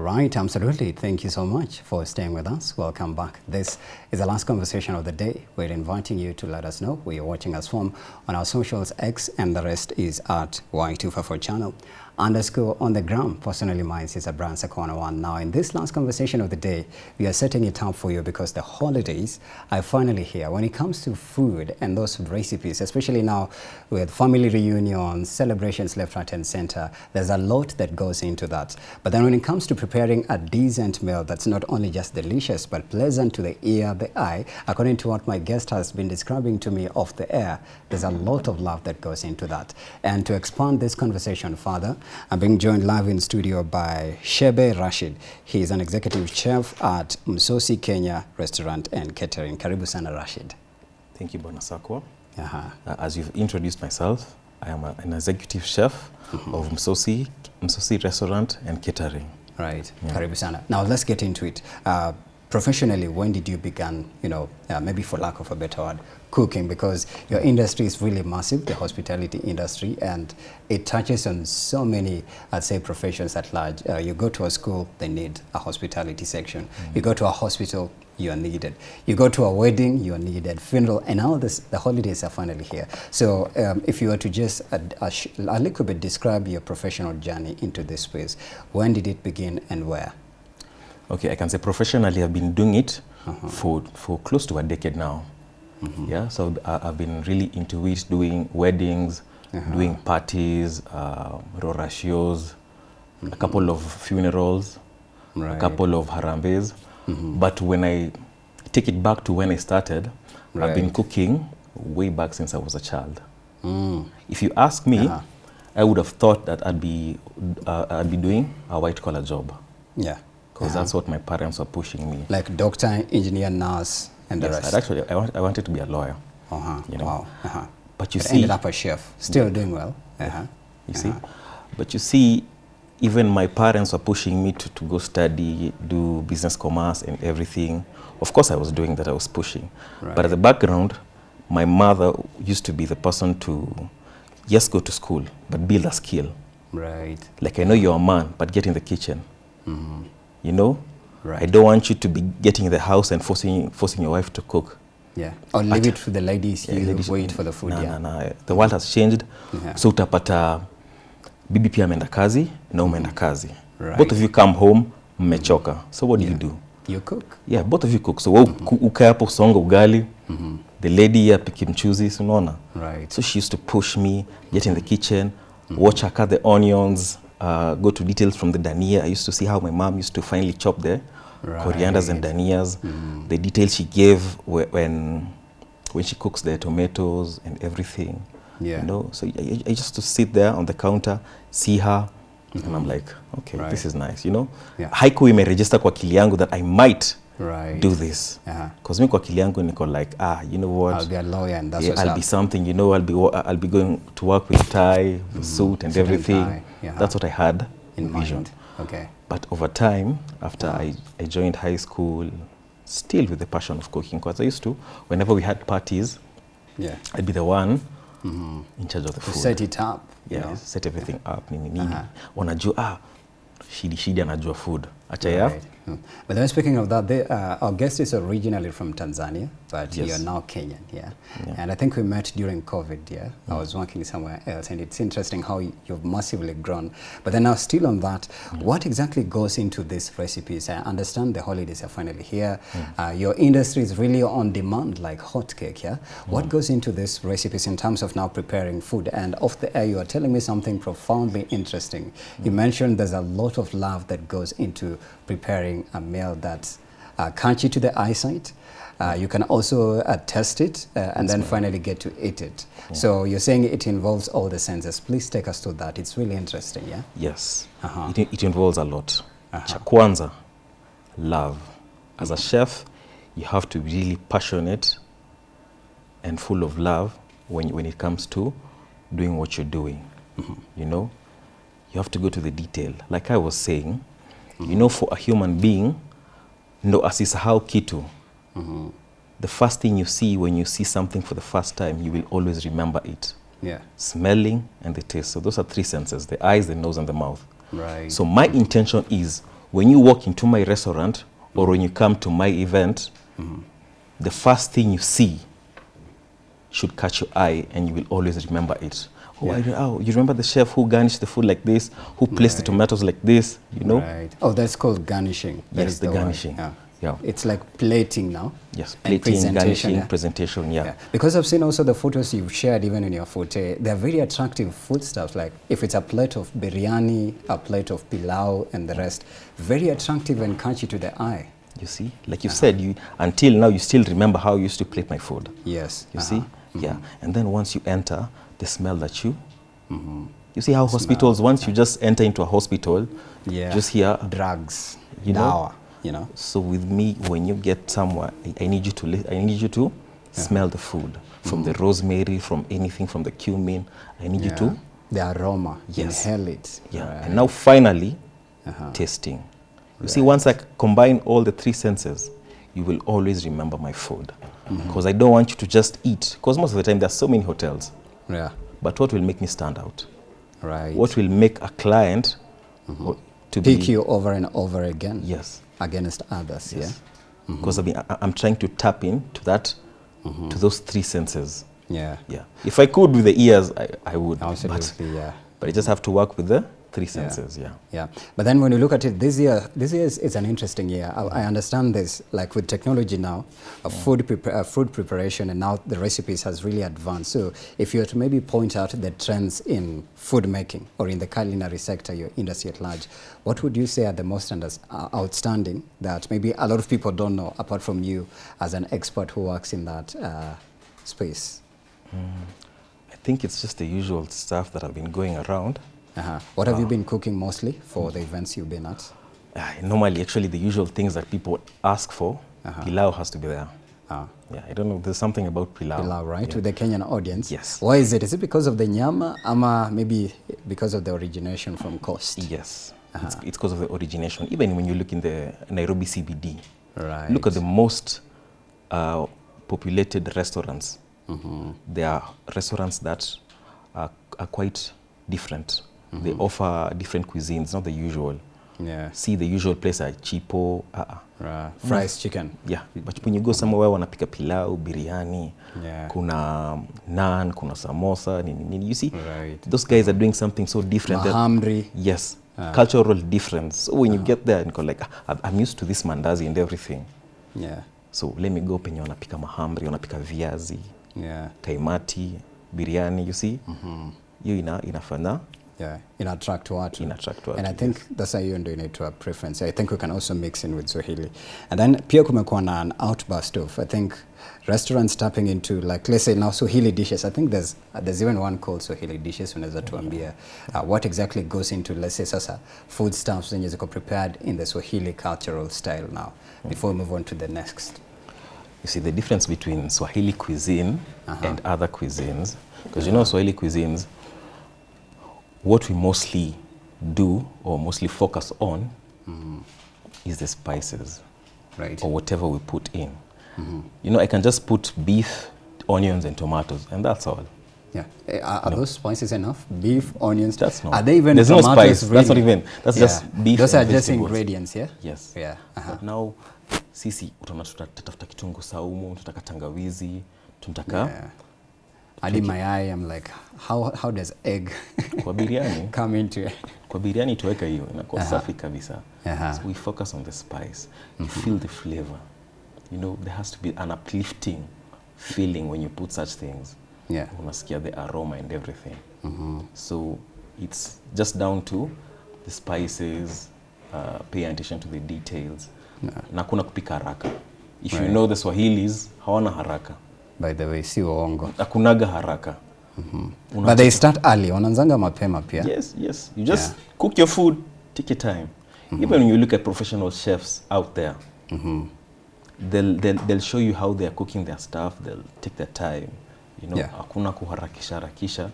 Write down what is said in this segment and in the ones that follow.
right, absolutely. Thank you so much for staying with us. Welcome back. This is the last conversation of the day. We're inviting you to let us know where you're watching us from on our socials, X, and the rest is at Y254 channel. _ on the gram. Personally, mine is at Brand Corner 1. Now, in this last conversation of the day, we are setting it up for you because the holidays are finally here. When it comes to food and those recipes, especially now with family reunions, celebrations left, right, and center, there's a lot that goes into that. But then when it comes to preparing a decent meal that's not only just delicious, but pleasant to the ear, the eye, according to what my guest has been describing to me off the air, there's a lot of love that goes into that. And to expand this conversation further, I'm being joined live in studio by Shebe Rashid. He is an executive chef at Msosi Kenya Restaurant and Catering. Karibu sana, Rashid. Thank you, Bwana Sakwa. As you've introduced myself, I am an executive chef of Msosi Restaurant and Catering. Right. Yeah. Karibu sana. Now let's get into it. Professionally, when did you begin, maybe for lack of a better word, cooking? Because your industry is really massive, the hospitality industry, and it touches on so many, I'd say, professions at large. You go to a school, they need a hospitality section. You go to a hospital, you are needed. You go to a wedding, you are needed. Funeral, and now the holidays are finally here. So if you were to just a little bit describe your professional journey into this space, when did it begin and where? Okay, I can say professionally I've been doing it for close to a decade now. Yeah, so I've been really into it, doing weddings, doing parties, rorashios, a couple of funerals, a couple of harambes. But when I take it back to when I started, I've been cooking way back since I was a child. If you ask me, I would have thought that I'd be doing a white-collar job. Yeah. Because that's what my parents were pushing me. Like doctor, engineer, nurse, and the rest. Actually, I wanted to be a lawyer. Wow. But you see, ended up a chef, still doing well. You see, but you see, even my parents were pushing me to go study, do business commerce and everything. Of course, I was doing that. I was pushing. But at the background, my mother used to be the person to just go to school, but build a skill. Right. Like, I know you're a man, but get in the kitchen. You know, I don't want you to be getting in the house and forcing your wife to cook. Yeah, or leave it for the ladies. You wait for the food. No. The world has changed. So utapata bibi pia ameenda kazi na umeenda kazi. Both of you come home mmechoka. So what do you do? You cook. Yeah, both of you cook. So ukae hapo songa ugali. The lady apike mchuzi, unaona. Right. So she used to push me, get in the kitchen, watch her cut the onions. Go to details from the dania. I used to see how my mom used to finely chop the corianders and danias. The details she gave when she cooks the tomatoes and everything. Yeah. You know, so I just to sit there on the counter, see her, and I'm like, okay, this is nice. You know, haiku imeregister kwa akili yangu that I might do this. Because me kwa akili yangu niko like, you know what? I'll be a lawyer and that's I'll be something. You know, I'll be going to work with tie, with suit and everything. That's what I had envisioned. Okay. But over time, after I joined high school, still with the passion of cooking, because I used to, whenever we had parties, I'd be the one in charge of the food. Set it up. Set everything up. Wanajua, Shidi anajua food. But then speaking of that, our guest is originally from Tanzania, but you're now Kenyan, And I think we met during COVID, I was working somewhere else, and it's interesting how you've massively grown. But then now still on that, what exactly goes into these recipes? I understand the holidays are finally here. Your industry is really on demand, like hotcake, What goes into these recipes in terms of now preparing food? And off the air, you are telling me something profoundly interesting. You mentioned there's a lot of love that goes into preparing a meal that's crunchy to the eyesight. You can also test it and then finally get to eat it. So you're saying it involves all the senses. Please take us to that. It's really interesting, Yes. It involves a lot. Cha kwanza, love. As a chef, you have to be really passionate and full of love when it comes to doing what you're doing. You know, you have to go to the detail. Like I was saying, you know, for a human being, ndo asisahau kitu. The first thing you see when you see something for the first time, you will always remember it. Smelling and the taste. So those are three senses, the eyes, the nose, and the mouth. So my intention is when you walk into my restaurant or when you come to my event, the first thing you see should catch your eye and you will always remember it. Oh, you remember the chef who garnished the food like this, who placed the tomatoes like this, you know? Right. Oh, that's called garnishing. Yes, the garnishing. Yeah. It's like plating now. Yes, plating, garnishing, presentation, Because I've seen also the photos you've shared even in your photo, they're very attractive foodstuffs. Like if it's a plate of biryani, a plate of pilau and the rest, very attractive and catchy to the eye. You see, like you said, until now you still remember how you used to plate my food. Yes. You see? Yeah. And then once you enter, the smell that you see how hospitals, once you just enter into a hospital, just hear drugs, you know. So with me, when you get somewhere, I need you to smell the food, from the rosemary, from anything, from the cumin. I need you to the aroma, inhale it. And now finally, tasting. You see, once I combine all the three senses, you will always remember my food. Because I don't want you to just eat. Because most of the time, there are so many hotels. Yeah. But what will make me stand out? Right. What will make a client to pick you over and over again? Yes. Against others, Because I'm trying to tap into that, to those three senses. Yeah. If I could with the ears, I would. Absolutely, But I just have to work with the three senses, But then when you look at it, this year is an interesting year. I understand this, like with technology now, food preparation, and now the recipes has really advanced. So if you were to maybe point out the trends in food making or in the culinary sector, your industry at large, what would you say are the most outstanding that maybe a lot of people don't know, apart from you as an expert who works in that space? I think it's just the usual stuff that have been going around. What have you been cooking mostly for the events you've been at? Normally, actually, the usual things that people ask for, pilau has to be there. I don't know, there's something about pilau. Pilau, right? With the Kenyan audience? Yes. Why is it? Is it because of the nyama, ama maybe because of the origination from coast? Yes, it's because of the origination. Even when you look in the Nairobi CBD, look at the most populated restaurants. There are restaurants that are quite different. They offer different cuisines, not the usual. See the usual place like chipo, fries, chicken. But when you go somewhere wanapika pilau, biryani, kuna naan, kuna samosa, you see, those guys are doing something so different. Mahamri. Yes, cultural difference. So when you get there and go like, I'm used to this mandazi and everything. So let me go penye wanapika mahamri, wanapika viazi, kaimati, biryani, you see. You inafanya. In attract watu. And I think that's how you doing it to a preference. I think we can also mix in with Swahili. And then pia kumekuwa na an outburst of, I think, restaurants tapping into, like, let's say now Swahili dishes. I think there's even one called Swahili dishes. Unaweza tuambia what exactly goes into, let's say, sasa food stuffs zenye ziko prepared in the Swahili cultural style now, before we move on to the next. You see the difference between Swahili cuisine and other cuisines, because you know Swahili cuisines, what we mostly do or mostly focus on is the spices, or whatever we put in. You know, I can just put beef, onions, and tomatoes, and that's all. Are those spices enough? Beef, onions? That's not. Are they even There's tomatoes? No spice. Really? That's not even. That's just beef. Those and are just vegetables. ingredients, Yes. But now, sisi tutatafuta kitunguu saumu, tutaka tangawizi, tunataka. Hadi mayai, I'm like, how does egg kwa biryani come into it? Kwa biryani tuweka hiyo inakuwa safi kabisa. So we focus on the spice. You feel the flavor. You know, there has to be an uplifting feeling when you put such things. Unasikia the aroma and everything. So it's just down to the spices, pay attention to the details. Na kuna kupika haraka. If you know the Swahilis, hawana haraka. By the way, si uongo. Hakunaga haraka. But they start early. Wananzanga mapema pia. Yes. You just cook your food, take your time. Even when you look at professional chefs out there, they'll show you how they're cooking their stuff. They'll take their time. You know, hakuna kuharakisha,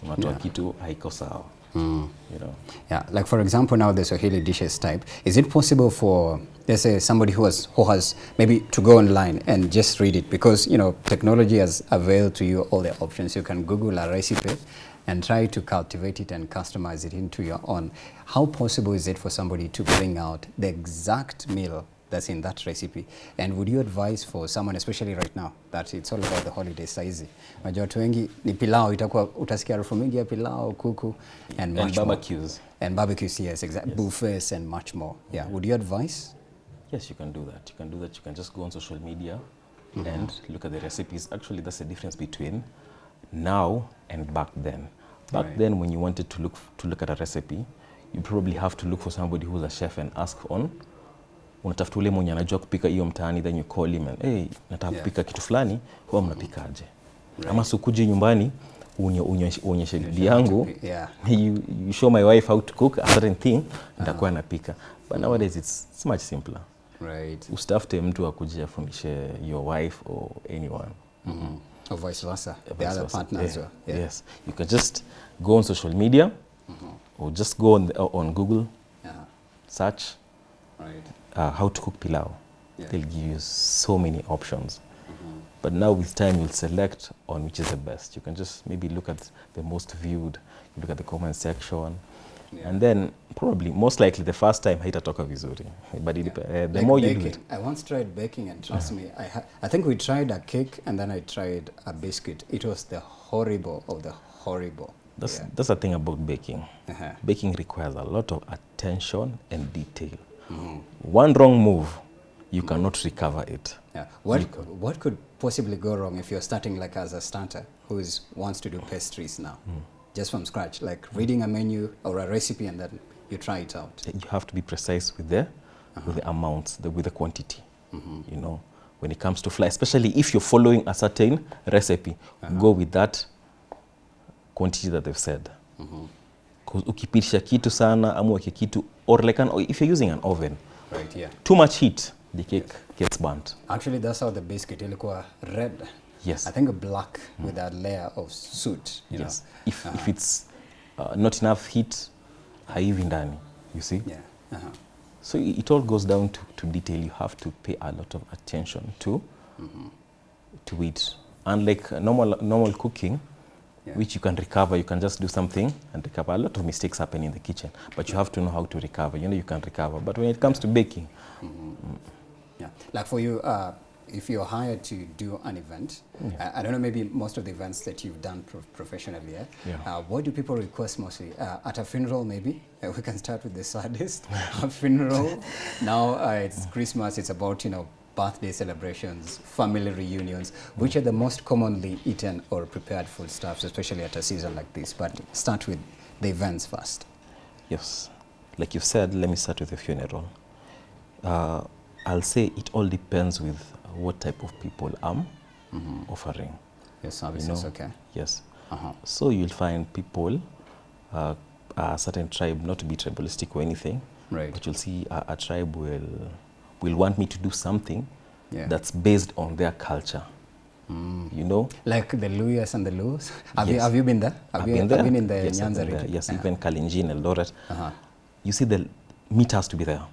unatoa kitu haiko sawa. You know. Like for example, now the Swahili dishes type. Is it possible for, let's say, somebody who has maybe to go online and just read it, because you know technology has availed to you all the options. You can Google a recipe and try to cultivate it and customize it into your own. How possible is it for somebody to bring out the exact meal that's in that recipe? And would you advise for someone, especially right now, that it's all about the holiday saizi? Unajua watu wengi ni pilau, itakuwa utasikia harufu mingi ya pilau, kuku, and much barbecues. more. And barbecues, yes, exactly. Yes. Buffets and much more. Yeah. Would you advise? Yes, you can do that. You can do that. You can just go on social media and look at the recipes. Actually, that's the difference between now and back then. Back then, when you wanted to look at a recipe, you probably have to look for somebody who's a chef and ask on. Unatafuta ule mwenye anajua kupika hiyo mtaani, then you call him and hey, nataka kupika kitu fulani, huwa mnapikaje? Ama sukuje nyumbani uonyeshe bibi yangu, you show my wife how to cook a certain thing, nitakuwa napika. But nowadays it's much simpler. Right. Usitafute mtu akuje afundishe your wife or anyone. Or vice versa, the other partner as well. Yeah. Yes, you can just go on social media or just go on Google, search how to cook pilau. They'll give you so many options. But now with time, you'll select on which is the best. You can just maybe look at the most viewed, you look at the comment section, and then probably, most likely, the first time, haitatoka vizuri. But the like more baking. you do it. I once tried baking, and trust me, I think we tried a cake, and then I tried a biscuit. It was the horrible of the horrible. That's the thing about baking. Baking requires a lot of attention and detail. One wrong move, you cannot recover it. What could possibly go wrong if you're starting like as a starter who wants to do pastries now, just from scratch, like reading a menu or a recipe and then you try it out? You have to be precise with the amounts, with the quantity. You know, when it comes to flour, especially if you're following a certain recipe, go with that quantity that they've said. Because ukipitisha kitu sana, amu weke kitu, or like if you're using an oven, too much heat, the cake gets burnt. Actually, that's how the biscuit ilikuwa red. Yes. I think black with that layer of soot. You know? If it's not enough heat, haivi ndani, you see? So it all goes down to detail. You have to pay a lot of attention to it. Unlike normal cooking, which you can recover, you can just do something and recover. A lot of mistakes happen in the kitchen, but you have to know how to recover. You know, you can recover. But when it comes to baking, like for you, if you're hired to do an event, I don't know, maybe most of the events that you've done professionally, what do people request mostly? At a funeral, maybe? We can start with the saddest. A funeral. Now it's Christmas, it's about, you know, birthday celebrations, family reunions. Which are the most commonly eaten or prepared foodstuffs, especially at a season like this? But start with the events first. Yes. Like you said, let me start with the funeral. I'll say it all depends with what type of people I'm offering. Your services, okay. Yes. So you'll find people, a certain tribe, not to be tribalistic or anything, but you'll see a tribe will want me to do something that's based on their culture. You know? Like the Luyas and the Lus? Have you been there? I've been in the Nyanza region? Yes, even Kalenjin, Eldoret. You see, the meat has to be there.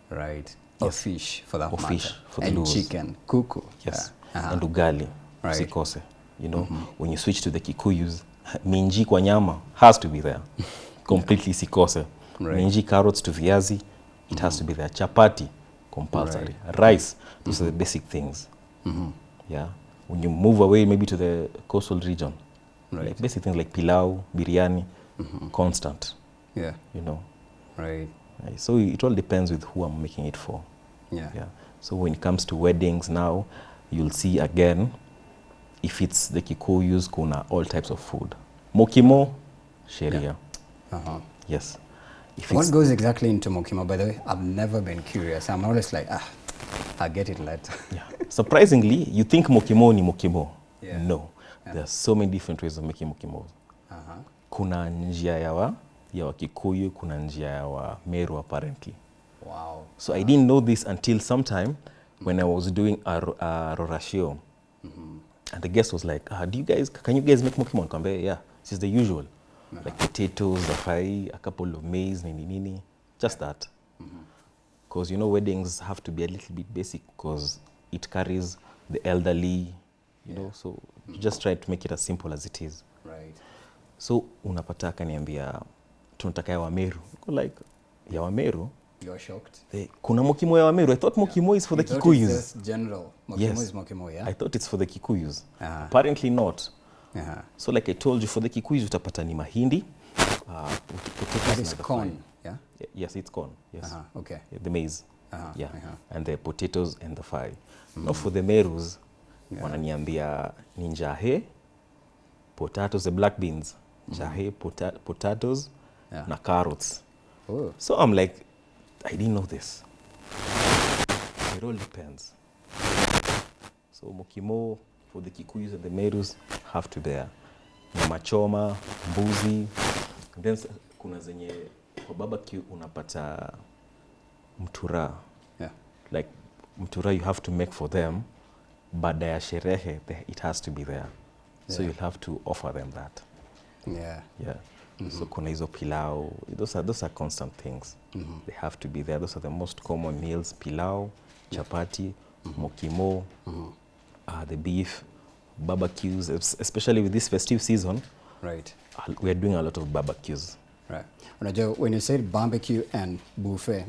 Right. Or fish, for that matter. Fish, for the and Lus. Chicken, kuku. Yes. And ugali, usikose. You know, when you switch to the Kikuyus, minji kwa nyama has to be there. Completely sikose. Minji, carrots to viazi, it has to be there. Chapati, compulsory. Rice, those are the basic things. Yeah. When you move away maybe to the coastal region, like basic things like pilau, biryani, constant. You know. So it all depends with who I'm making it for. So when it comes to weddings now, you'll see again, if it's the Kikuyus, kuna all types of food. Mokimo, sheria. Yes. What goes exactly into mokimo, by the way? I've never been curious. I'm always like, I'll get it later. Surprisingly, you think mokimo ni mokimo. No. There are so many different ways of making mokimo. Kuna njia ya Kikuyu, kuna njia ya Meru apparently. Wow. So I didn't know this until sometime when I was doing a rorashio. And the guest was like, can you guys make mokimo? And yeah, this is the usual. Like potatoes, a couple of maize, nini, just that. Because, you know, weddings have to be a little bit basic because it carries the elderly, you know, so you just try to make it as simple as it is. So unapata akaniambia tunataka ya Wameru. Like, ya Wameru? You're shocked? Kuna mokimo ya Wameru. I thought mokimo is for the Kikuyus. It's just general. Mokimo is mokimo, yeah? I thought it's for the Kikuyus. Apparently not. So like I told you, for the Kikuyus utapata ni mahindi. That is corn, yeah? Yes, it's corn. Yes. Okay. The maize. And the potatoes and the fry. Now for the Merus, wananiambia ni njahe, potatoes, the black beans. Njahe, potatoes, na carrots. Oh. So I'm like, I didn't know this. It all depends. So mokimo for the Kikuyus and the Merus have to bear. Nyama choma, mbuzi. And then kuna zenye kwa barbecue unapata mtura. Yeah. Like mtura you have to make for them, baada ya sherehe it has to be there. So you'll have to offer them that. Yeah. Yeah. So kuna hizo pilau, those are constant things. They have to be there. Those are the most common meals: pilau, chapati, mokimo, the beef, barbecues, especially with this festive season. Right. We are doing a lot of barbecues. Right. Unajua, when you said barbecue and buffet,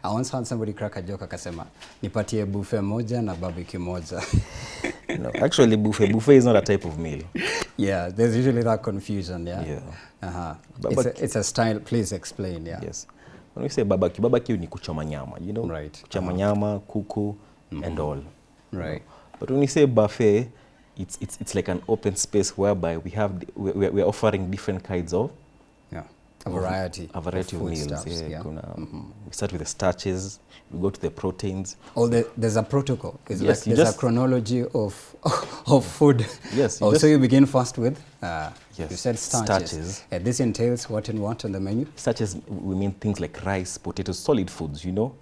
I once heard somebody crack a joke akasema, nipatie buffet moja na barbecue moja. No, actually buffet is not a type of meal. Yeah, there's usually that confusion, yeah? Yeah. It's a style, please explain, yeah. Yes. When we say barbecue ni kuchoma nyama, you know? Right. Kuchoma nyama, kuku, and all. Right. You know? But when we say buffet, it's like an open space whereby we're offering different kinds of a variety of meals. Stuffs, yeah. We start with the starches, we go to the proteins. Oh, there's a protocol. It's yes, like there's a chronology of food. Yes. So you begin first with, you said starches. This entails what and what on the menu? Starches, we mean things like rice, potatoes, solid foods, you know?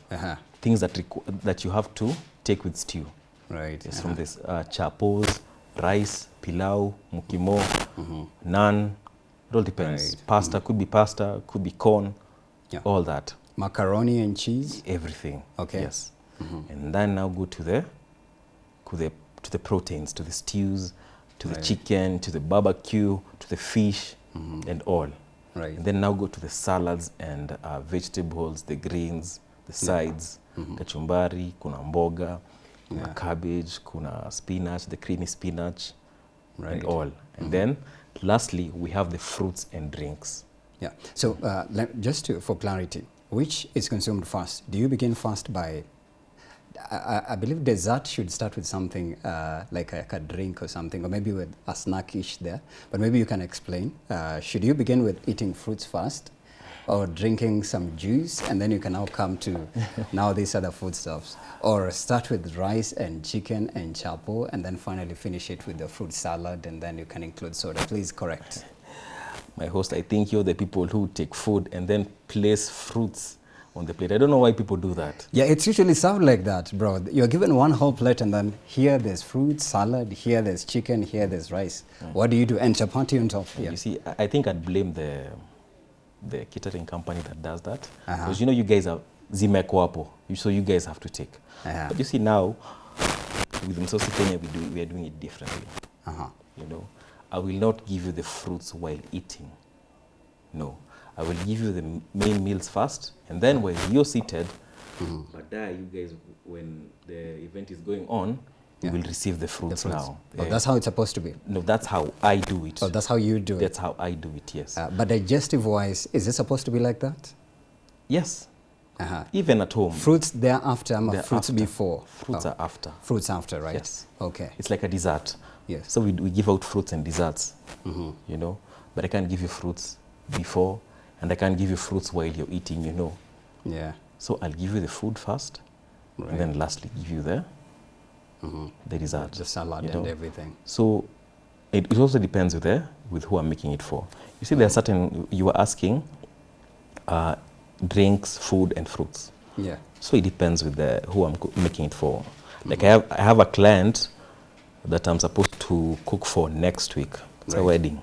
Things that you have to take with stew. Right. Yes, from this chapos, rice, pilau, mokimo, naan. It all depends. Right. Pasta, could be pasta, could be corn, all that. Macaroni and cheese? Everything. Okay. Yes. And then now go to the proteins, to the stews, to the chicken, to the barbecue, to the fish, and all. Right. And then now go to the salads and vegetables, the greens, the sides, kachumbari, kuna mboga, kuna cabbage, kuna spinach, the creamy spinach, and all. And then lastly, we have the fruits and drinks. Yeah. So just for clarity, which is consumed first? Do you begin first by, I believe dessert should start with something like a drink or something, or maybe with a snackish there, but maybe you can explain. Should you begin with eating fruits first, or drinking some juice, and then you can now come to now these other foodstuffs? Or start with rice and chicken and chapo, and then finally finish it with the fruit salad, and then you can include soda. Please correct. My host, I think you're the people who take food and then place fruits on the plate. I don't know why people do that. Yeah, it's usually served like that, bro. You're given one whole plate, and then here there's fruit, salad, here there's chicken, here there's rice. What do you do? And chapati on top. You see, I think I'd blame the catering company that does that. Because you know, you guys are zimekwapo, so you guys have to take. But you see now, with Msosi Kenya, we are doing it differently. You know, I will not give you the fruits while eating. No, I will give you the main meals first, and then when you're seated, but you guys, when the event is going on, you will receive the fruits now. Oh, that's how it's supposed to be? No, that's how I do it. Oh, that's how you do it? That's how I do it, yes. But digestive-wise, is it supposed to be like that? Yes. Even at home. Fruits thereafter, fruits before? Fruits are after. Fruits after, right? Yes. Okay. It's like a dessert. Yes. So we give out fruits and desserts, you know. But I can't give you fruits before, and I can't give you fruits while you're eating, you know. Yeah. So I'll give you the food first, and then lastly give you the dessert. The salad and everything. So it also depends with who I'm making it for. You see, there are certain, you were asking, drinks, food, and fruits. Yeah. So it depends with who I'm making it for. Like I have a client that I'm supposed to cook for next week. It's a wedding.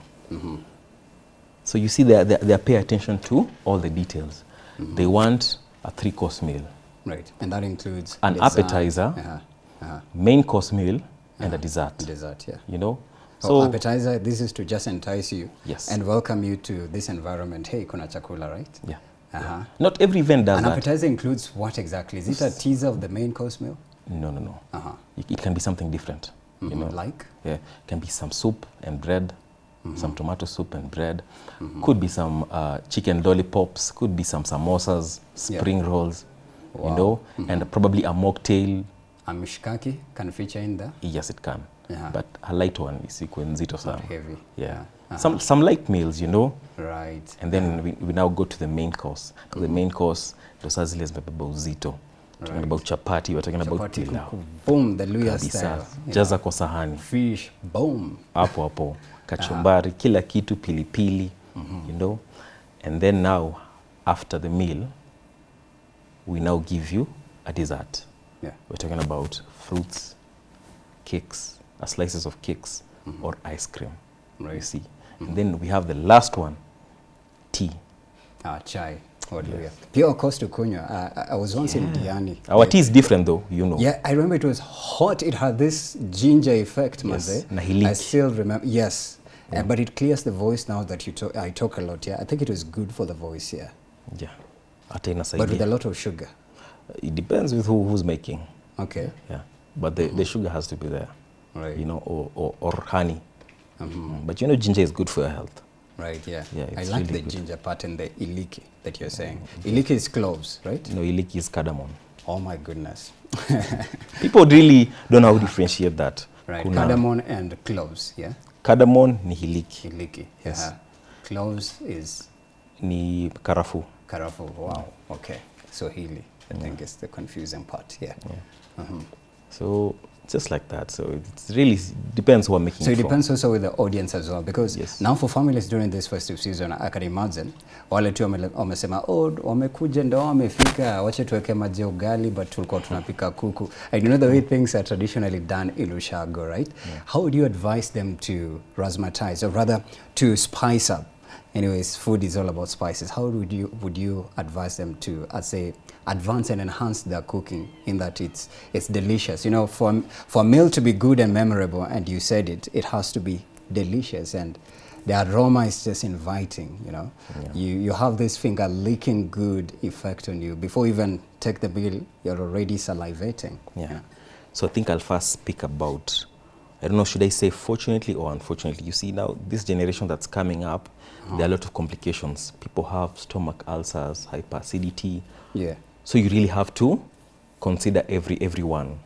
So you see, they pay attention to all the details. They want a 3-course meal. Right, and that includes an appetizer, main course meal, and a dessert. Dessert, yeah. You know, So appetizer, this is to just entice you. Yes. And welcome you to this environment. Hey, kuna chakula, right? Yeah. Yeah. Not every event does that. An appetizer includes what exactly? Is it a teaser of the main course meal? No. It can be something different. You know, like? Yeah, it can be some soup and bread, some tomato soup and bread. Could be some chicken lollipops. Could be some samosas, spring rolls. Wow. You know, and probably a mocktail. A mishkaki can feature in there? Yes, it can. But a light one is nzito sana. Not heavy. Yeah. Some light meals, you know. Right. And then we now go to the main course. The main course, ndo zile zimebeba uzito. We're talking about chapati, we're talking about pilau. Boom, the Luya style. Jaza kwa sahani. Fish, boom. Hapo. Kachumbari, kila kitu, pilipili, you know. And then now, after the meal, we now give you a dessert. Yeah. We're talking about fruits, cakes, slices of cakes, or ice cream. Right. You see. And then we have the last one, tea. Chai. Pure cost to kunywa. I was once in Diani. Our tea is different though, you know. Yeah, I remember it was hot. It had this ginger effect, yes. I still remember. Yes. But it clears the voice now that I talk a lot. Yeah, I think it was good for the voice. Yeah. Yeah. But with a lot of sugar. It depends with who's making. Okay. Yeah. But the sugar has to be there. Right. You know, or honey. But you know, ginger is good for your health. Right, yeah. I It's like really the good. ginger part and the iliki that you're saying. Iliki is cloves, right? No, iliki is cardamom. Oh my goodness. People really don't know how to differentiate that. Right, cardamom and cloves, yeah? Cardamom ni hiliki. Hiliki, yes. Cloves is? Ni karafu. Karafu, wow, okay. So hili, I think it's the confusing part, yeah. So just like that. So it really depends who I'm making. So it from. depends also with the audience as well, because now for families during this festive season, I can imagine wale tu wamesema, oh, wamekuja ndo wamefika, wache tuweke maji ya ugali, but tulikuwa tunapika kuku. And you know the way things are traditionally done in Ushago, right? How would you advise them to razzmatize, or rather to spice up? Anyways, food is all about spices. How would you advise them to, I'd say, advance and enhance their cooking in that it's delicious? You know, for a meal to be good and memorable, and you said it has to be delicious, and the aroma is just inviting, you know. You have this finger licking good effect on you. Before you even take the meal, you're already salivating. Yeah. So I think I'll first speak about, I don't know, should I say fortunately or unfortunately? You see now, this generation that's coming up, there are a lot of complications. People have stomach ulcers, hyperacidity. Yeah. So you really have to consider everyone,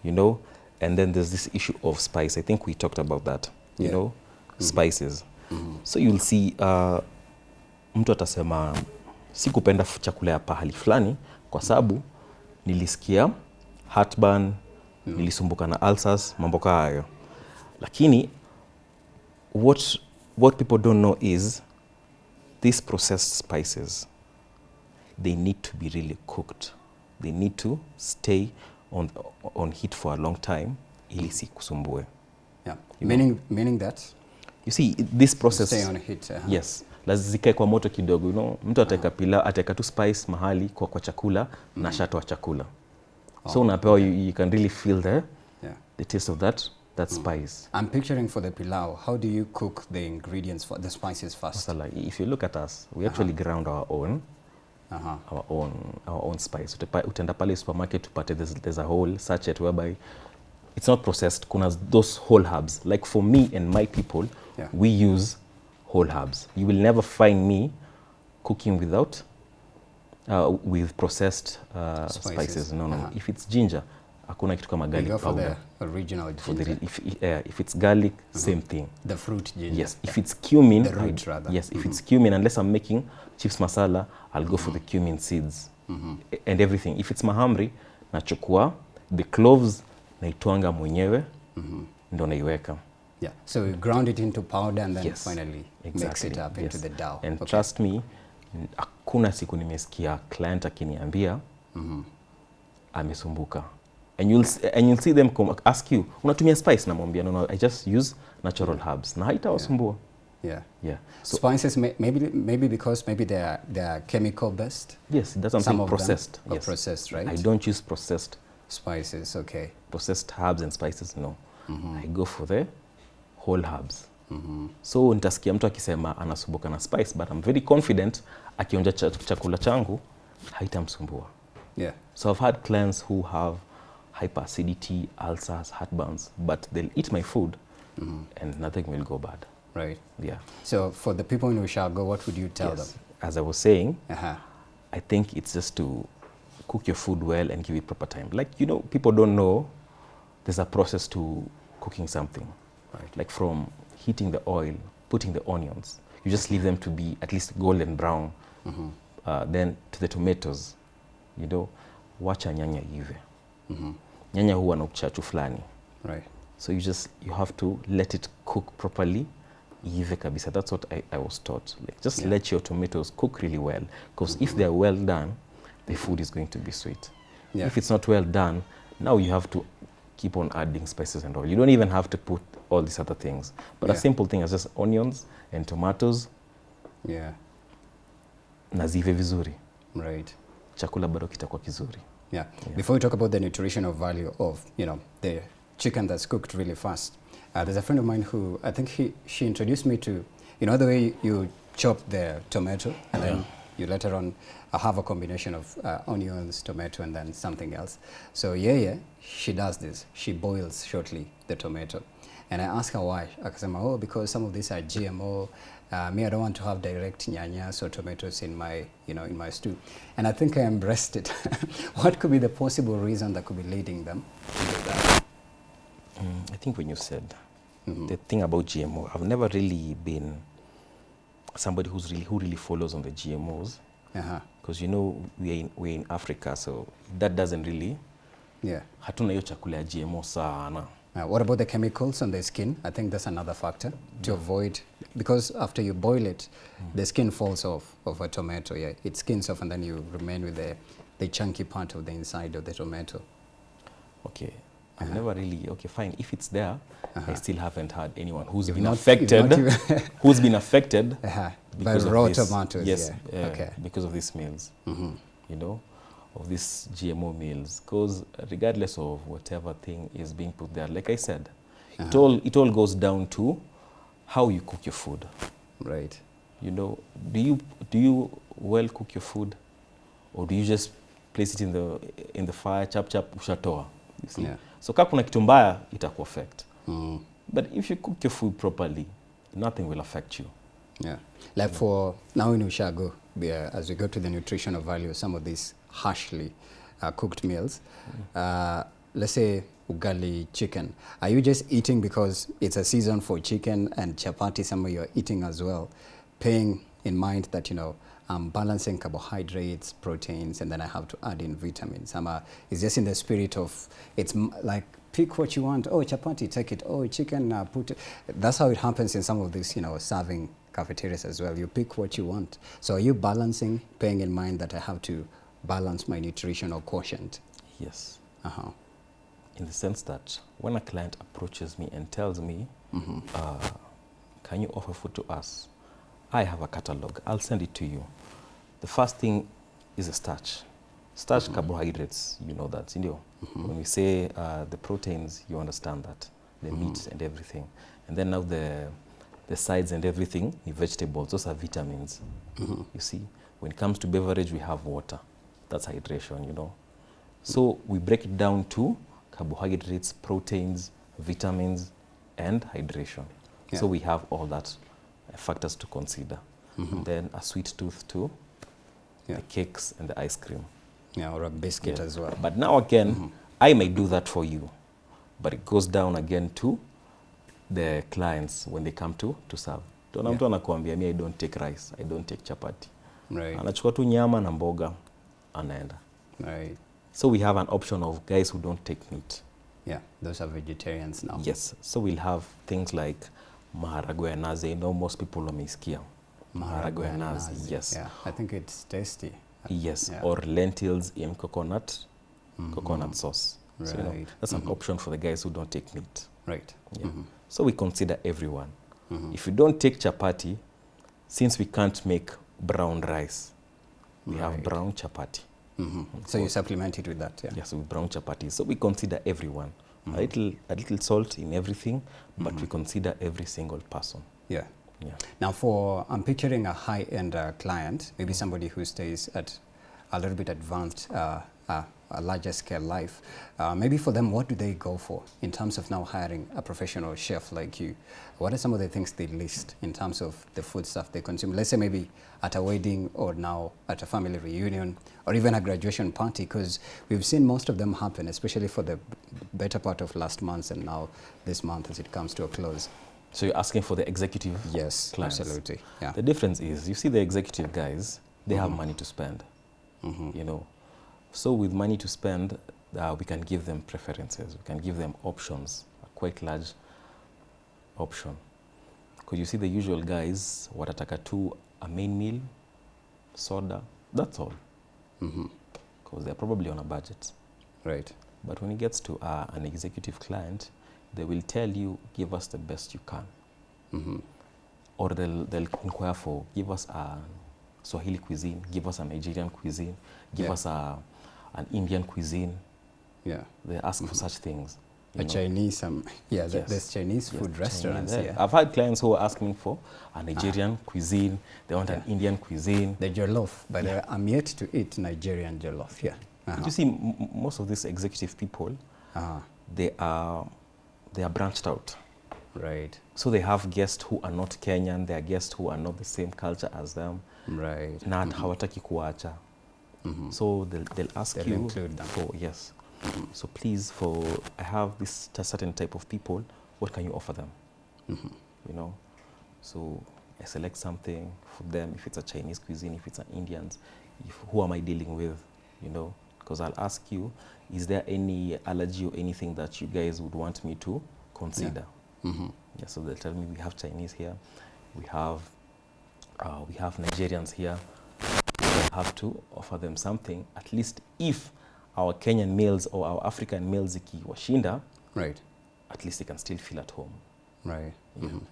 you know? And then there's this issue of spice. I think we talked about that, you know? Spices. So you'll see, mtu atasema, sikupenda chakula ya pahali fulani, kwa sababu nilisikia heartburn, nilisumbuka na ulcers, mambo kama hayo. Lakini, what people don't know is, these processed spices, they need to be really cooked. They need to stay on heat for a long time, ili si kusumbue. Yeah. Meaning that? You see, this process... Stay on heat. Yes. Lazikae kwa moto kidogo, you know. Mtu ataweka pilau, ataweka tu spice mahali kwa chakula, na shatoa chakula. So unapewa, you can really feel the taste of that spice. I'm picturing for the pilau, how do you cook the ingredients for the spices first? If you look at us, we actually ground our own. Our own spice. Utenda pale supermarket upate there's a whole sachet whereby it's not processed. Kuna those whole herbs. Like for me and my people, we use whole herbs. You will never find me cooking without with processed spices. No. If it's ginger, hakuna kitu kama garlic powder. For the original ginger. If it's garlic, same thing. The fruit ginger. Yes. If it's cumin, the root rather. Yes. If it's cumin, unless I'm making chips masala, I'll go for the cumin seeds and everything. If it's mahamri, nachukua the cloves, naitwanga mwenyewe, ndo naiweka. Yeah. So you ground it into powder and then finally mix it up into the dough. And trust me, hakuna siku nimesikia client akiniambia amesumbuka. And you'll see them ask you, unatumia spice? Namwambia, no, I just use natural herbs. Na haitawasumbua. Yeah. So spices, maybe because they are chemical based. Yes, that's something processed. Yes. Processed, right? I don't use processed spices. Okay. Processed herbs and spices, no. I go for the whole herbs. So nitasikia mtu akisema anasumbuka na spice, but I'm very confident akionja chakula changu haitamsumbua. Yeah. So I've had clients who have hyperacidity, ulcers, heartburns, but they'll eat my food and nothing will go bad. Right. Yeah. So for the people in Ushago, what would you tell them? As I was saying, I think it's just to cook your food well and give it proper time. Like, you know, people don't know there's a process to cooking something. Right. Like from heating the oil, putting the onions, you just leave them to be at least golden brown. Then to the tomatoes, you know, wacha nyanya ive. Nyanya huwa na uchachu fulani. Right. So you have to let it cook properly. Ive kabisa. That's what I was taught. Like just let your tomatoes cook really well, because if they're well done, the food is going to be sweet. Yeah. If it's not well done, now you have to keep on adding spices and all. You don't even have to put all these other things. But a simple thing is just onions and tomatoes. Yeah. Na zive vizuri. Right. Chakula bado kitakuwa kizuri. Yeah. Before we talk about the nutritional value of, you know, the chicken that's cooked really fast, there's a friend of mine who, I think she introduced me to, you know, the way you chop the tomato and then you later on have a combination of onions, tomato, and then something else. So she does this. She boils shortly the tomato. And I asked her why. Akasema, oh, because some of these are GMO. Me, I don't want to have direct nyanyas or tomatoes in my, you know, in my stew. And I think I embraced it. What could be the possible reason that could be leading them to do that? I think when you said the thing about GMO, I've never really been somebody who really follows on the GMOs. Because you know we're in Africa, so that doesn't really. Yeah. Hatuna hiyo chakula ya GMO sana. What about the chemicals on the skin? I think that's another factor to avoid, because after you boil it, the skin falls off of a tomato. Yeah, it skins off, and then you remain with the chunky part of the inside of the tomato. Okay. I've never really, okay, fine. If it's there, I still haven't had anyone who's been affected, who's been affected by raw tomatoes. Yes, because of these meals, you know, of these GMO meals. Because regardless of whatever thing is being put there, like I said, it all goes down to how you cook your food. Right. You know, do you well cook your food, or do you just place it in the fire, chap ushatoa? You see. Yeah. So kama kuna kitu mbaya itaku affect. But if you cook your food properly, nothing will affect you. Yeah. Like for now in Ushago, as we go to the nutritional value of some of these harshly cooked meals, let's say ugali chicken. Are you just eating because it's a season for chicken, and chapati somewhere you're eating as well, paying in mind that, you know, I'm balancing carbohydrates, proteins, and then I have to add in vitamins? It's just in the spirit of, it's like, pick what you want. Oh, chapati, take it. Oh, chicken, put it. That's how it happens in some of these, you know, serving cafeterias as well. You pick what you want. So are you balancing, paying in mind that I have to balance my nutritional quotient? Yes. In the sense that when a client approaches me and tells me, can you offer food to us? I have a catalog. I'll send it to you. The first thing is a starch. Starch, carbohydrates, you know that. You know, when we say the proteins, you understand that. The meat and everything. And then now the sides and everything, the vegetables, those are vitamins. You see, when it comes to beverage, we have water. That's hydration, you know. So we break it down to carbohydrates, proteins, vitamins, and hydration. So we have all that factors to consider. And then a sweet tooth too, the cakes and the ice cream. Yeah, or a biscuit as well. But now again, I may do that for you, but it goes down again to the clients when they come to serve. Tuna mtu anakuambia, me, I don't take rice, I don't take chapati. Right. Anachukua tu nyama na mboga, anaenda. Right. So we have an option of guys who don't take meat. Yeah, those are vegetarians now. Yes, so we'll have things like maharagwe ya nazi. You know, most people wameisikia. Maharagwe ya nazi, yes. Yeah, I think it's tasty. Yes, or lentils in coconut sauce. Right. So, you know, that's an option for the guys who don't take meat. Right. Yeah. So we consider everyone. If you don't take chapati, since we can't make brown rice, we have brown chapati. So you supplement it with that, yeah? Yes, with brown chapati. So we consider everyone a little salt in everything, but we consider every single person. Yeah. Yeah. Now, I'm picturing a high-end client, maybe somebody who stays at a little bit advanced, a larger scale life. Maybe for them, what do they go for in terms of now hiring a professional chef like you? What are some of the things they list in terms of the food stuff they consume? Let's say maybe at a wedding or now at a family reunion or even a graduation party, because we've seen most of them happen, especially for the better part of last month and now this month as it comes to a close. So you're asking for the executive Yes, clients. absolutely. Yeah. The difference is, you see the executive guys, they have money to spend, you know. So with money to spend, we can give them preferences. We can give them options, a quite large option. Because you see the usual guys, watataka tu, a main meal, soda, that's all. Because they're probably on a budget. Right. But when it gets to an executive client, they will tell you, give us the best you can. Or they'll inquire for, give us a Swahili cuisine, give us a Nigerian cuisine, give us an Indian cuisine. Yeah. They ask for such things. A Chinese, there's Chinese food restaurants here. I've had clients who are asking for a Nigerian cuisine, they want an Indian cuisine. The jollof, but I'm yet to eat Nigerian jollof, yeah. You see, most of these executive people, they are branched out. Right. So they have guests who are not Kenyan, they are guests who are not the same culture as them. Right. Not hawataki kuacha. So they'll ask you include them. for, yes. So please, I have this certain type of people, what can you offer them? You know, so I select something for them. If it's a Chinese cuisine, if it's an Indian, who am I dealing with? You know, because I'll ask you, is there any allergy or anything that you guys would want me to consider? Yeah, so they'll tell me we have Chinese here, we have Nigerians here. I have to offer them something, at least if our Kenyan meals or our African meals washinda, right, at least they can still feel at home. Right.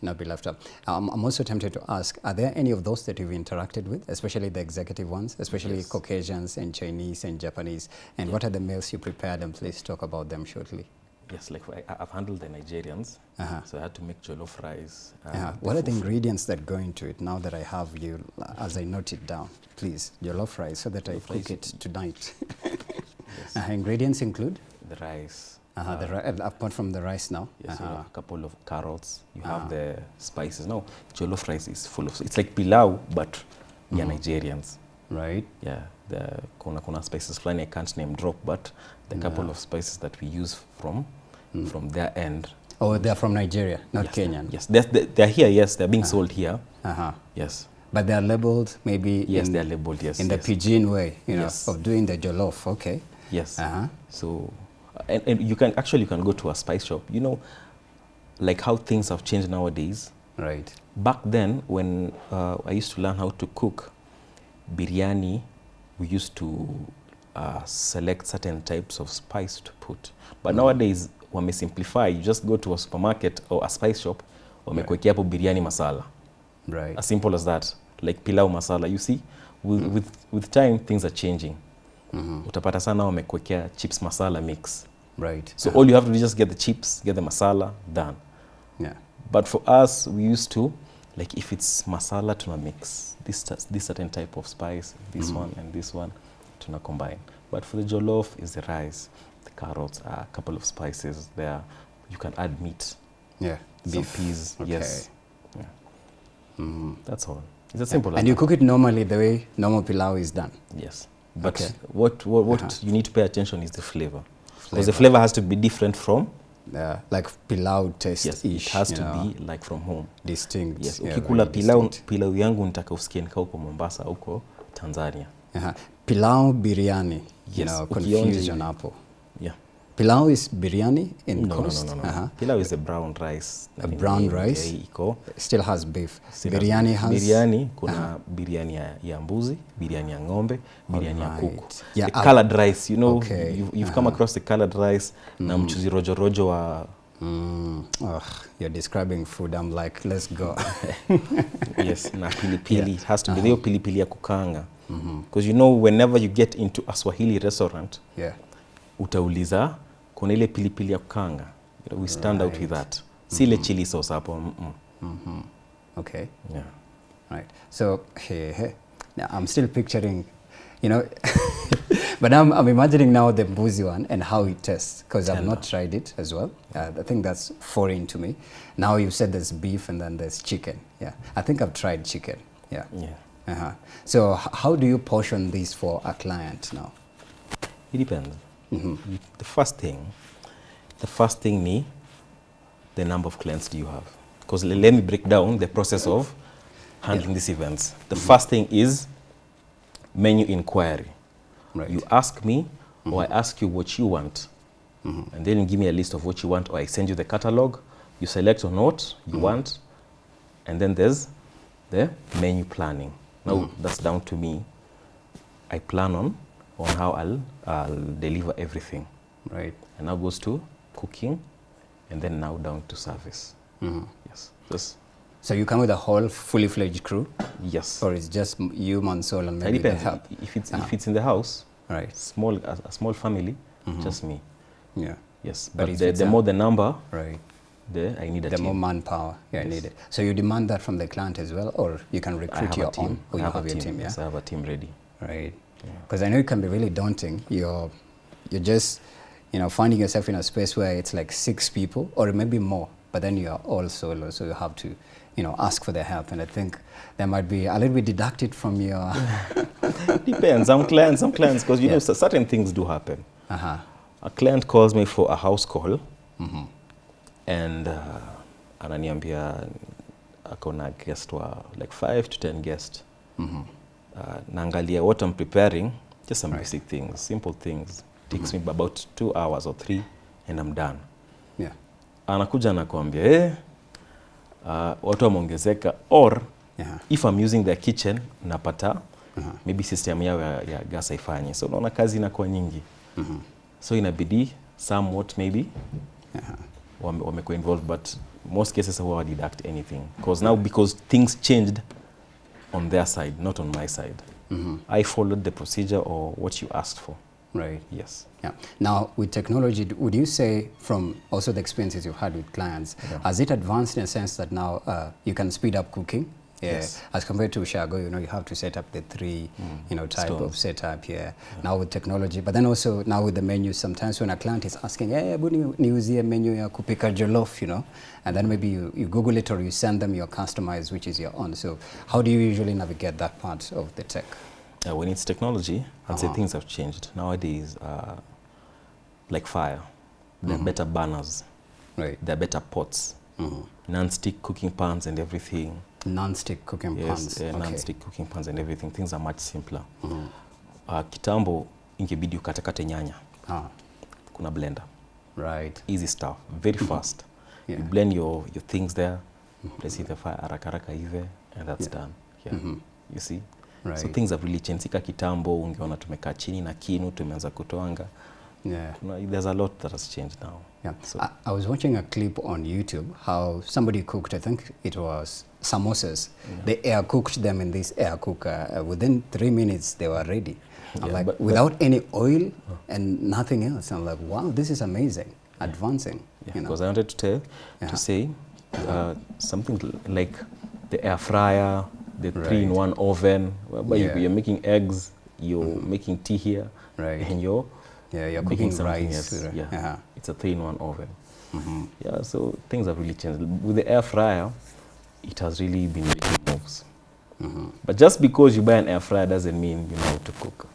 Not be left out. I'm also tempted to ask, are there any of those that you've interacted with, especially the executive ones, especially Caucasians and Chinese and Japanese? And what are the meals you prepared? And please talk about them shortly. Yes, like I've handled the Nigerians, so I had to make jollof rice. What are the ingredients that go into it now that I have you, as I note it down? Please, jollof rice, so that I cook it tonight. Ingredients include? The rice. Apart from the rice now? Yes, you have a couple of carrots, you have the spices. Now, jollof rice is full of, it's like pilau, but we are Nigerians. Right. Yeah, the kuna spices flying, I can't name drop, but the couple of spices that we use from their end. Oh, they're from Nigeria, not Kenyan? Yes, they're here, yes, they're being sold here. Yes. But they're labeled maybe they're labeled, yes. In the pidgin way, you know, of doing the jollof, okay. Yes. So, and you can go to a spice shop, you know, like how things have changed nowadays. Right. Back then, when I used to learn how to cook biryani, we used to select certain types of spice to put. But nowadays, wame simplify, you just go to a supermarket or a spice shop, wamekwekea hapo biryani masala. Right. As simple as that, like pilau masala. You see, with time, things are changing. Utapata sana wamekwekea chips masala mix. Right. So all you have to do is just get the chips, get the masala, done. Yeah. But for us, we used to, like if it's masala, tuna mix this certain type of spice, this one and this one, tuna combine. But for the jollof, is the rice, the carrots, a couple of spices there. You can add meat. Yeah. Some peas. Okay. Yes. Yeah. That's all. It's as simple as and you cook it normally the way normal pilau is done? Yes. But what you need to pay attention is the flavor. Because the flavor has to be different from like pilau taste. Yes, it has to be like from home. Distinct. Yes, ukikula pilau yangu nitaka usikie nika huko Mombasa, huko Tanzania. Pilau biryani, you know, confusion hapo. Yeah. Pilau is biryani in cost? No. Pilau is a brown rice. A brown rice? Still has beef. Biryani has? Biryani, kuna biryani ya mbuzi, biryani ya ng'ombe, biryani ya kuku. Yeah, the colored rice, you know, you've come across the colored rice, na mchuzi rojo wa... you're describing food, I'm like, let's go. Yes, na pilipili. It has to be the pilipili ya kukanga. Because you know, whenever you get into a Swahili restaurant, utauliza kuna ile pilipili ya kukanga. You know, we stand out with that. Si ile chili sauce hapo. Okay. Yeah. Right. So now I'm still picturing, you know, but I'm imagining now the mbuzi one and how it tastes, because I've not tried it as well. I think that's foreign to me. Now you said there's beef and then there's chicken. Yeah. I think I've tried chicken. Yeah. Yeah. So how do you portion these for a client now? It depends. The first thing me, the number of clients do you have? Because let me break down the process of handling these events. The first thing is menu inquiry. Right. You ask me, or I ask you what you want, and then you give me a list of what you want, or I send you the catalog. You select on what you want, and then there's the menu planning. Now that's down to me. I plan on how I'll deliver everything. Right. And now goes to cooking, and then now down to service. Yes. So you come with a whole fully fledged crew? Yes. Or it's just you, Mansol, and maybe It depends. the help? If it's in the house, right. a small family, just me. Yeah. Yes. But But the more the number, right. I need a the team. more manpower I need it. So you demand that from the client as well, or you can recruit your own, or you have your team? Yes, I have a team ready. Right. Because I know it can be really daunting. You're just, you know, finding yourself in a space where it's like 6 people or maybe more, but then you are all solo, so you have to, you know, ask for their help. And I think there might be a little bit deducted from your... Depends. Some clients, because you know, certain things do happen. A client calls me for a house call, and ananiambia akona guest wa like 5 to 10 guests. Naangalia what I'm preparing, just some basic things, simple things. Takes me about 2 hours or 3, and I'm done. Yeah. Anakuja nakwambia, watu wameongezeka, or if I'm using their kitchen, napata maybe system yao ya gas haifanyi. So unaona kazi inakuwa nyingi. So inabidi somewhat maybe wamekuwa involved, but most cases huwa deduct anything. Because things changed on their side, not on my side. I followed the procedure or what you asked for. Right. Yes. Yeah. Now, with technology, would you say, from also the experiences you've had with clients, has it advanced in a sense that now you can speed up cooking? Yes. As compared to Shago, you know, you have to set up the 3, you know, type Stones. of setup here. Now with technology, but then also now with the menus, sometimes when a client is asking, hey, niuzie menu ya kupika jollof, you know, and then maybe you Google it or you send them your customized, which is your own. So how do you usually navigate that part of the tech? When it's technology, I'd say things have changed. Nowadays, like fire, there are better burners, right? there are better pots, non-stick cooking pans and everything. Non-stick cooking pans. Yes, non-stick cooking pans and everything. Things are much simpler. Kitambo, ingebidi ukatakate nyanya. Kuna blender. Right. Easy stuff. Very fast. You blend your things there. Place it the fire, haraka hivi, and that's done. You see? Right. So things have really changed. Sika kitambo, ungeona tumekaa chini na kinu, tumeanza kutoanga. There's a lot that has changed now. Yeah. So I was watching a clip on YouTube how somebody cooked, I think it was samosas. They air cooked them in this air cooker. Within 3 minutes, they were ready. I'm like, but without any oil and nothing else. I'm like, wow, this is amazing, advancing. Yeah, because I wanted to say something like the air fryer, the 3-in-1 oven, where you're making eggs, you're making tea here, and you're cooking rice. It's a 3-in-1 oven. Yeah, so things have really changed. With the air fryer, it has really been making moves. But just because you buy an air fryer doesn't mean you know how to cook.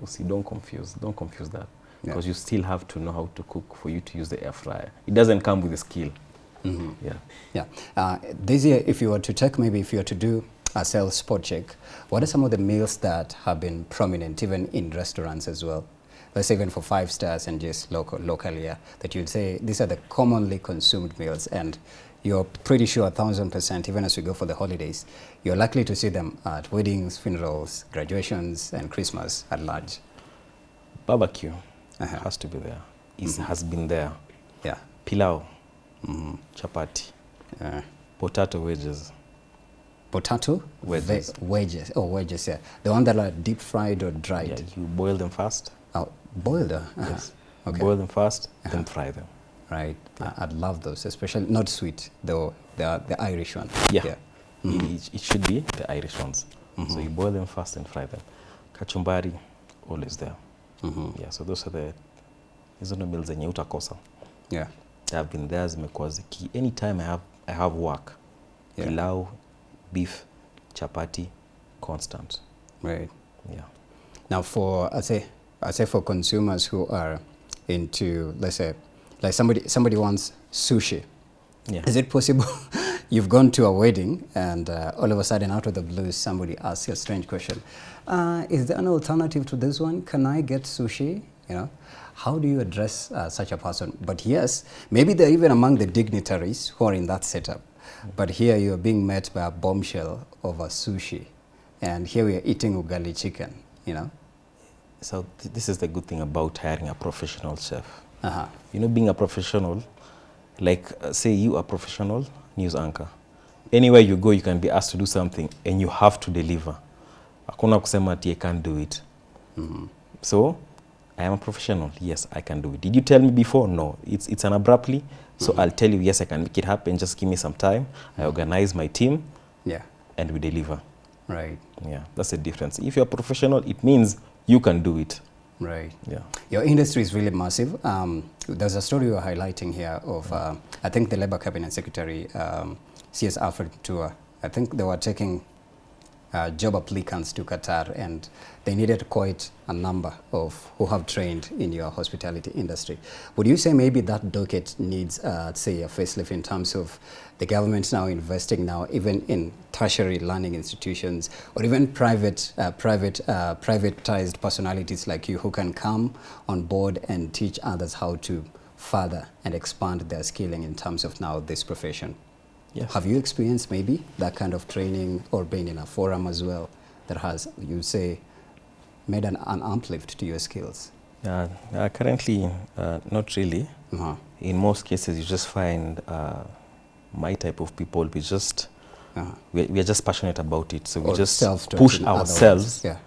See, don't confuse that. Because you still have to know how to cook for you to use the air fryer. It doesn't come with a skill. This year, if you were to do a sales spot check, what are some of the meals that have been prominent, even in restaurants as well? Let's say even for 5 stars and just locally, that you'd say these are the commonly consumed meals, and you're pretty sure 1,000%, even as we go for the holidays, you're likely to see them at weddings, funerals, graduations, and Christmas at large. Barbecue has to be there. It has been there. Pilau, chapati, potato wedges. Potato? Wedges. Wedges, The one that are deep fried or dried? Yeah, you boil them first. Oh, boiled? Yes. Okay. Boil them first, then fry them. Right. I'd love those, especially not sweet, though the Irish one. Yeah. It should be the Irish ones. So you boil them first and fry them. Kachumbari, always there. Yeah, so those are the meals zenye utakosa. Yeah. They have been there zimekuwa ziki. Anytime I have work, pilau, beef, chapati, constant. Right. Yeah. Now, I say for consumers who are into, let's say, like somebody wants sushi. Yeah. Is it possible you've gone to a wedding and all of a sudden, out of the blue, somebody asks you a strange question? Is there an alternative to this one? Can I get sushi? You know, how do you address such a person? But yes, maybe they're even among the dignitaries who are in that setup. But here you're being met by a bombshell of a sushi, and here we are eating ugali chicken. You know. So this is the good thing about hiring a professional chef. You know, being a professional, like say you are a professional news anchor. Anywhere you go, you can be asked to do something and you have to deliver. Hakuna kusema ati I can't do it. So, I am a professional. Yes, I can do it. Did you tell me before? No. It's an abruptly. So I'll tell you, yes, I can make it happen. Just give me some time. I organize my team. Yeah. And we deliver. Right. Yeah, that's the difference. If you're a professional, it means you can do it. Right. Yeah. Your industry is really massive. There's a story you were highlighting here of, I think the Labour Cabinet Secretary, CS Alfred Tour. I think they were taking job applicants to Qatar, and they needed quite a number of who have trained in your hospitality industry. Would you say maybe that docket needs, say, a facelift in terms of the government now investing now even in tertiary learning institutions, or even privatized personalities like you who can come on board and teach others how to further and expand their skilling in terms of now this profession? Yes. Have you experienced maybe that kind of training or been in a forum as well that has, you say, made an uplift to your skills? Currently, not really. In most cases, you just find my type of people. We just we are just passionate about it, so we just push ourselves. Yeah.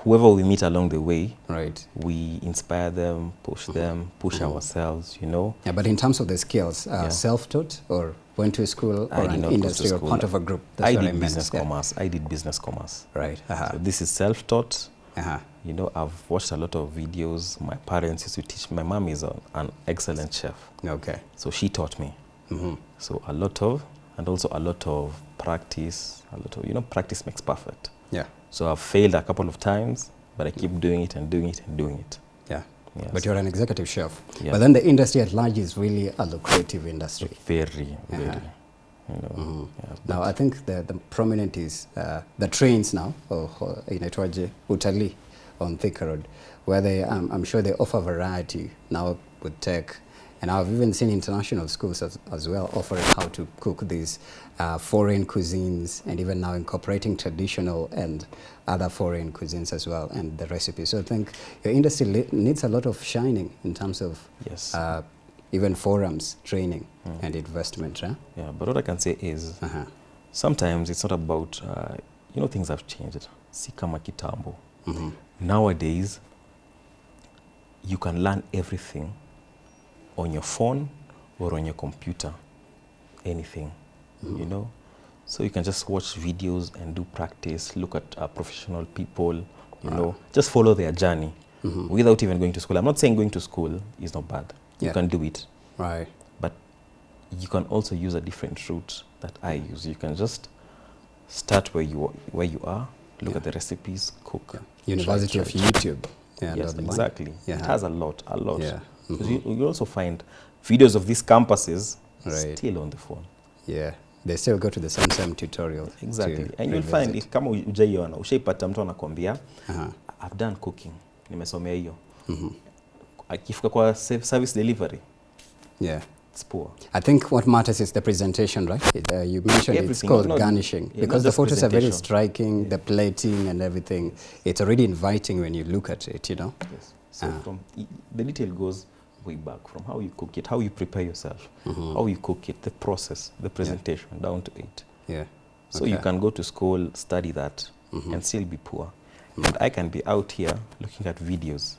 Whoever we meet along the way, right, we inspire them, push them, push ourselves. You know. Yeah, but in terms of the skills, self-taught or went to school or an industry or part of a group? That's I did business commerce. I did business commerce. Right. So this is self-taught. You know, I've watched a lot of videos. My parents used to teach. My mom is an excellent chef. Okay. So she taught me. So a lot of practice. Practice makes perfect. Yeah. So I've failed a couple of times, but I keep doing it and doing it and doing it. Yeah. Yes. But you're an executive chef. Yeah. But then the industry at large is really a lucrative industry. Very. You know, now, I think the prominent is the trains now, inaitwaje utalii on Thika Road, where they, I'm sure they offer variety now with tech. And I've even seen international schools as well offering how to cook these foreign cuisines, and even now incorporating traditional and other foreign cuisines as well, and the recipes. So I think your industry needs a lot of shining in terms of even forums, training, and investment. Huh? Yeah, but what I can say is sometimes it's not about, things have changed. Si kama kitambo. Nowadays, you can learn everything on your phone or on your computer, anything, you know. So you can just watch videos and do practice, look at professional people, you know, just follow their journey without even going to school. I'm not saying going to school is not bad. You can do it. Right. But you can also use a different route that I use. You can just start where you are, look at the recipes, cook. University of YouTube. Yeah, yes, exactly. Yeah. It has a lot. Yeah. You also find videos of these campuses still on the phone. Yeah, they still go to the same tutorial. Exactly. And you'll find, if kama ujaiona, ushaipata mtu anakuambia, I've done cooking, nimesomea hiyo. Akifika kwa service delivery, it's poor. I think what matters is the presentation, right? You mentioned it's called garnishing, because the photos are very striking, the plating and everything. It's already inviting when you look at it, you know? Yes. So from the detail goes way back, from how you cook it, how you prepare yourself, how you cook it, the process, the presentation, down to it. Yeah. So you can go to school, study that, and still be poor. And I can be out here looking at videos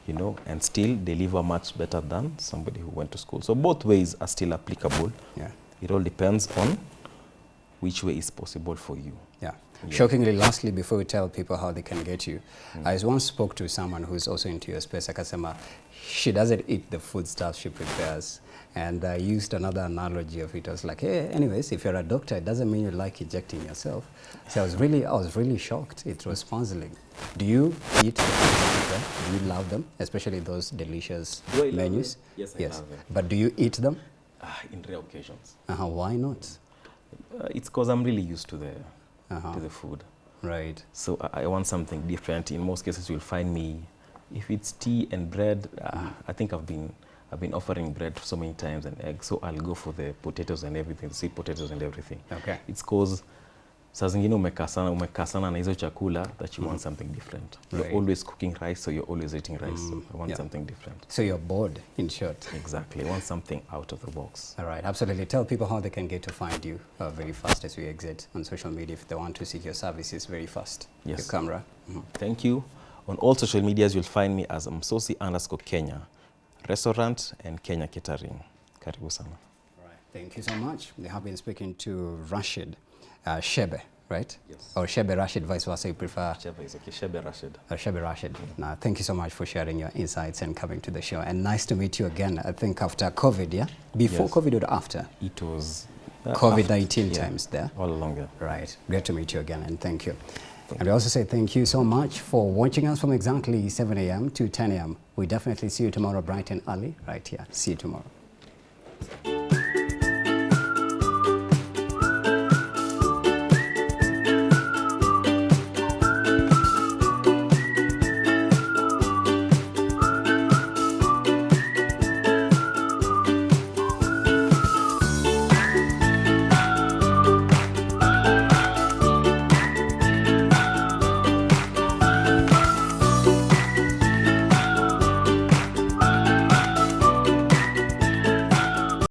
you know, and still deliver much better than somebody who went to school. So both ways are still applicable. Yeah. It all depends on which way is possible for you. Yeah. Shockingly, lastly, before we tell people how they can get you, I once spoke to someone who's also into your space, Akasema. She doesn't eat the food stuff she prepares. And I used another analogy of it. I was like, hey, anyways, if you're a doctor, it doesn't mean you like injecting yourself. So I was really shocked. It was puzzling. Do you eat the food you prepare? Do you love them, especially those delicious menus? Yes, I love them. But do you eat them? In rare occasions. Why not? It's because I'm really used to the food. Right. So I want something different. In most cases, you'll find me, if it's tea and bread, I think I've been offering bread so many times and eggs, so I'll go for the potatoes and everything, sweet potatoes and everything. Okay. It's because saa zingine umekaa sana na hizo chakula that you want something different. You're always cooking rice, so you're always eating rice. So I want something different. So you're bored, in short. Exactly. I want something out of the box. All right, absolutely. Tell people how they can get to find you very fast as we exit on social media if they want to seek your services very fast. Yes. Your camera. Thank you. On all social medias, you'll find me as Msosi_Kenya, restaurant and Kenya Catering. Karibu sana. All right, thank you so much. We have been speaking to Rashid, Shebe, right? Yes. Or Shebe Rashid, vice versa, you prefer? Shebe is okay. Shebe Rashid. Shebe Rashid. Now, thank you so much for sharing your insights and coming to the show. And nice to meet you again, I think after COVID, yeah? Before COVID or after? It was COVID-19 times there. All along, yeah. Right. Great to meet you again, and thank you. And we also say thank you so much for watching us from exactly 7 a.m. to 10 a.m. We definitely see you tomorrow bright and early right here. See you tomorrow.